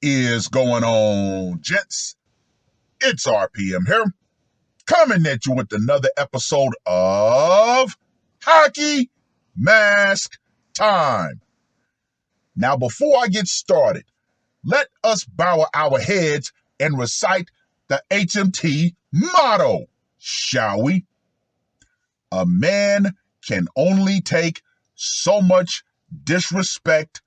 is going on, gents? It's RPM here, coming at you with another episode of Hockey Mask Time. Now, before I get started, let us bow our heads and recite the HMT motto, shall we? A man can only take so much disrespect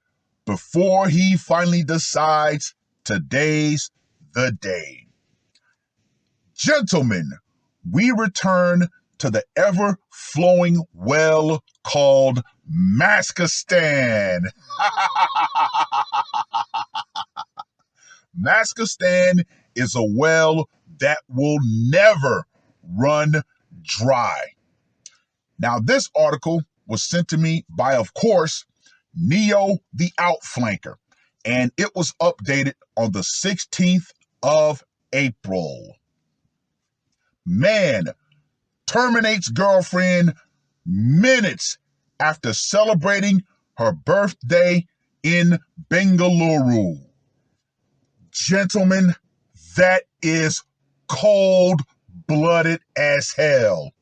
before he finally decides today's the day. Gentlemen, we return to the ever-flowing well called Maskistan. Maskistan is a well that will never run dry. Now, this article was sent to me by, of course, Neo the Outflanker, and it was updated on the 16th of April. Man terminates girlfriend minutes after celebrating her birthday in Bengaluru. Gentlemen, that is cold-blooded as hell.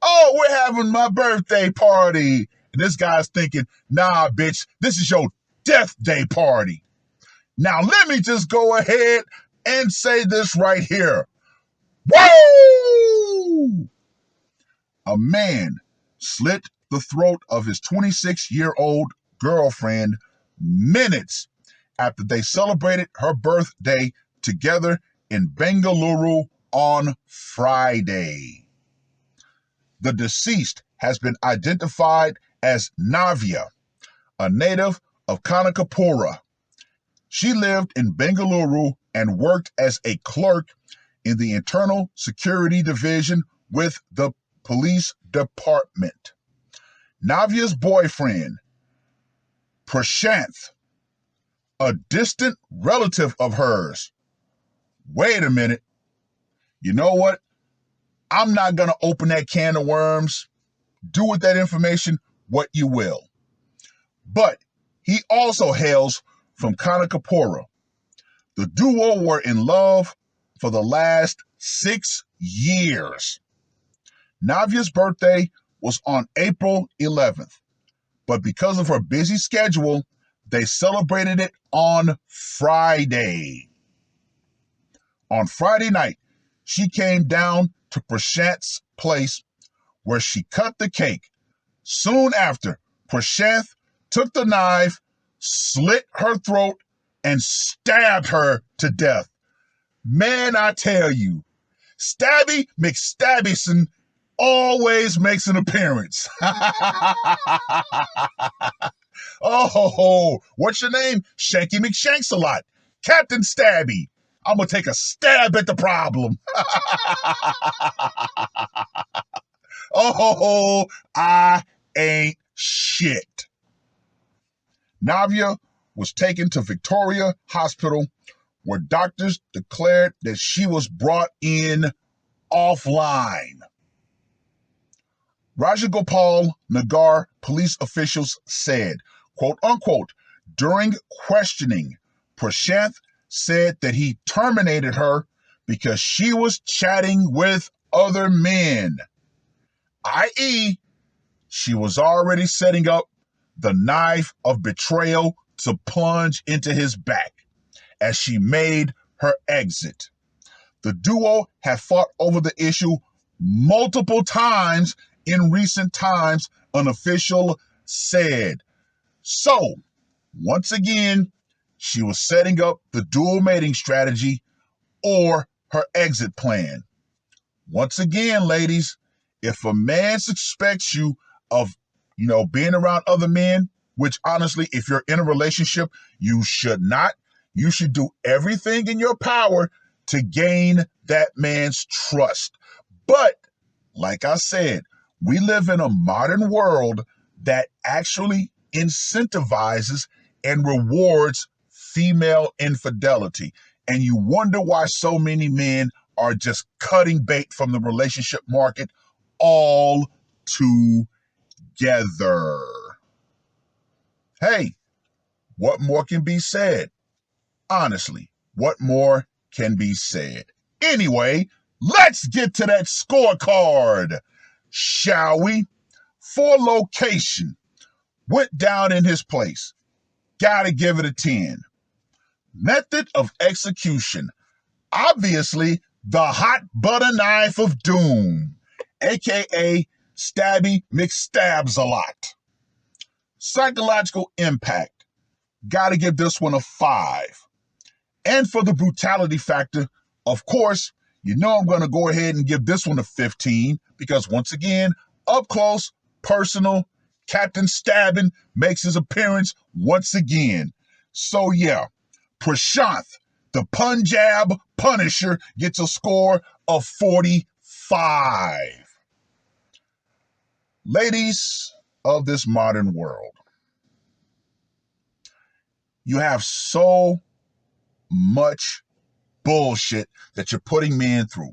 Oh, we're having my birthday party. And this guy's thinking, nah, bitch, this is your death day party. Now, let me just go ahead and say this right here. Woo! A man slit the throat of his 26-year-old girlfriend minutes after they celebrated her birthday together in Bengaluru on Friday. The deceased has been identified as Navya, a native of Kanakapura. She lived in Bengaluru and worked as a clerk in the Internal Security Division with the police department. Navya's boyfriend, Prashanth, a distant relative of hers. Wait a minute. You know what? I'm not going to open that can of worms. Do with that information what you will. But he also hails from Kanakapura. The duo were in love for the last 6 years. Navya's birthday was on April 11th, but because of her busy schedule, they celebrated it on Friday. On Friday night, she came down to Prashanth's place where she cut the cake. Soon after, Prashanth took the knife, slit her throat, and stabbed her to death. Man, I tell you, Stabby McStabbyson always makes an appearance. Oh, what's your name? Shanky McShanks-a-lot. Captain Stabby. I'm going to take a stab at the problem. Oh, I ain't shit. Navya was taken to Victoria Hospital where doctors declared that she was brought in offline. Rajagopal Nagar police officials said, quote unquote, during questioning, Prashanth said that he terminated her because she was chatting with other men, i.e., she was already setting up the knife of betrayal to plunge into his back as she made her exit. The duo have fought over the issue multiple times in recent times, an official said. So, once again, she was setting up the dual mating strategy or her exit plan. Once again, ladies, if a man suspects you of, being around other men, which honestly, if you're in a relationship, you should not. You should do everything in your power to gain that man's trust. But, like I said, we live in a modern world that actually incentivizes and rewards female infidelity. And you wonder why so many men are just cutting bait from the relationship market all together. Hey, what more can be said? Honestly, what more can be said? Anyway, let's get to that scorecard, shall we? For location, went down in his place. Gotta give it a 10. Method of execution, obviously the hot butter knife of doom, aka Stabby McStabs a lot. Psychological impact, gotta give this one a 5. And for the brutality factor, of course, you know I'm going to go ahead and give this one a 15 because once again, up close, personal, Captain Stabbing makes his appearance once again. So yeah, Prashanth, the Punjab Punisher, gets a score of 45. Ladies of this modern world, you have so much bullshit that you're putting men through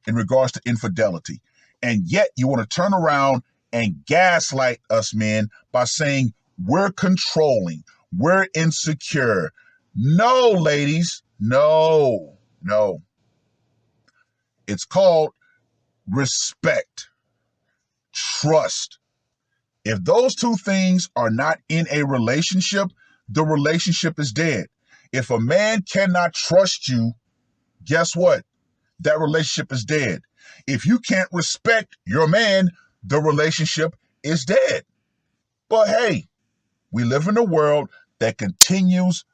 in regards to infidelity. And yet you want to turn around and gaslight us men by saying we're controlling, we're insecure. No, ladies, no. It's called respect, trust. If those two things are not in a relationship, the relationship is dead. If a man cannot trust you, guess what? That relationship is dead. If you can't respect your man, the relationship is dead. But hey, we live in a world that continues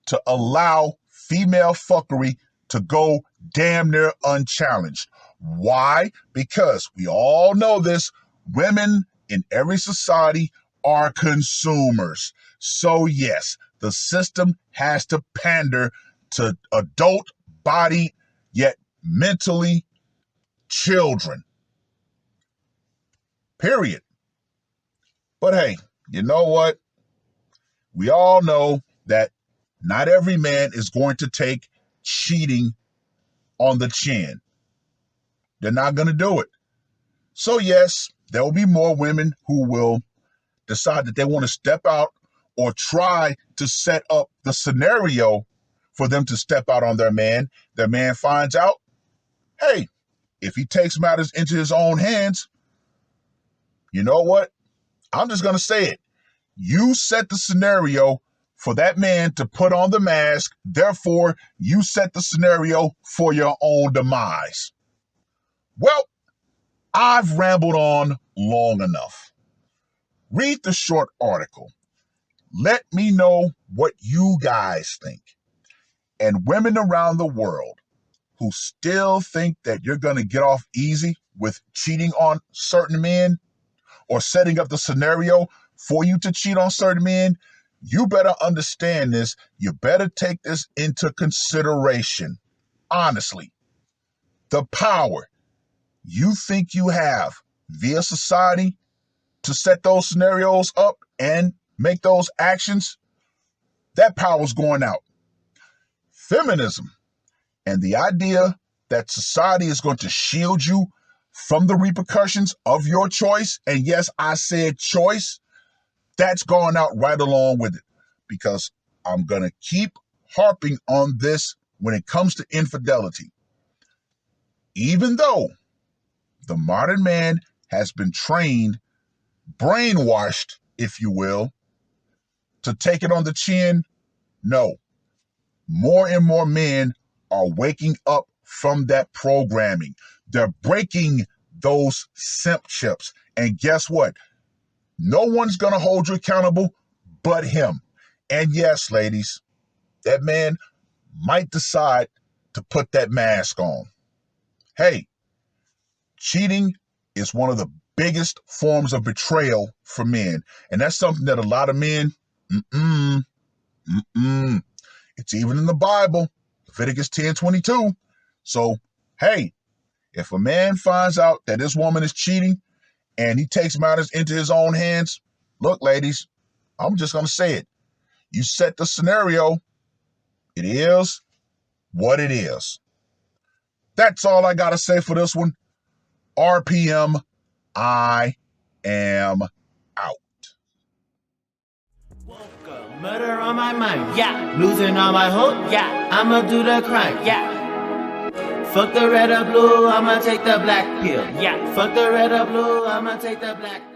to allow female fuckery to go damn near unchallenged. Why? Because we all know this, women in every society are consumers. So yes, the system has to pander to adult body, yet mentally children. Period. But hey, you know what? We all know that not every man is going to take cheating on the chin. They're not going to do it. So yes, there will be more women who will decide that they want to step out or try to set up the scenario for them to step out on their man. Their man finds out, hey, if he takes matters into his own hands, you know what? I'm just going to say it. You set the scenario for that man to put on the mask. Therefore, you set the scenario for your own demise. Well, I've rambled on long enough. Read the short article. Let me know what you guys think. And women around the world who still think that you're going to get off easy with cheating on certain men or setting up the scenario for you to cheat on certain men, you better understand this. You better take this into consideration. Honestly, the power you think you have via society to set those scenarios up and make those actions, that power's going out. Feminism and the idea that society is going to shield you from the repercussions of your choice, and yes, I said choice, that's going out right along with it, because I'm going to keep harping on this when it comes to infidelity. Even though the modern man has been trained, brainwashed, if you will, to take it on the chin, no. More and more men are waking up from that programming. They're breaking those simp chips. And guess what? No one's going to hold you accountable but him. And yes, ladies, that man might decide to put that mask on. Hey, cheating is one of the biggest forms of betrayal for men. And that's something that a lot of men, it's even in the Bible, Leviticus 10:22. So, hey, if a man finds out that this woman is cheating and he takes matters into his own hands, look, ladies, I'm just going to say it. You set the scenario. It is what it is. That's all I got to say for this one. RPM, I am out. Welcome Murder on my mind, yeah. Losing all my hope, yeah. I'ma do the crime, yeah. Fuck the red or blue, I'ma take the black pill, yeah. Fuck the red or blue, I'ma take the black pill.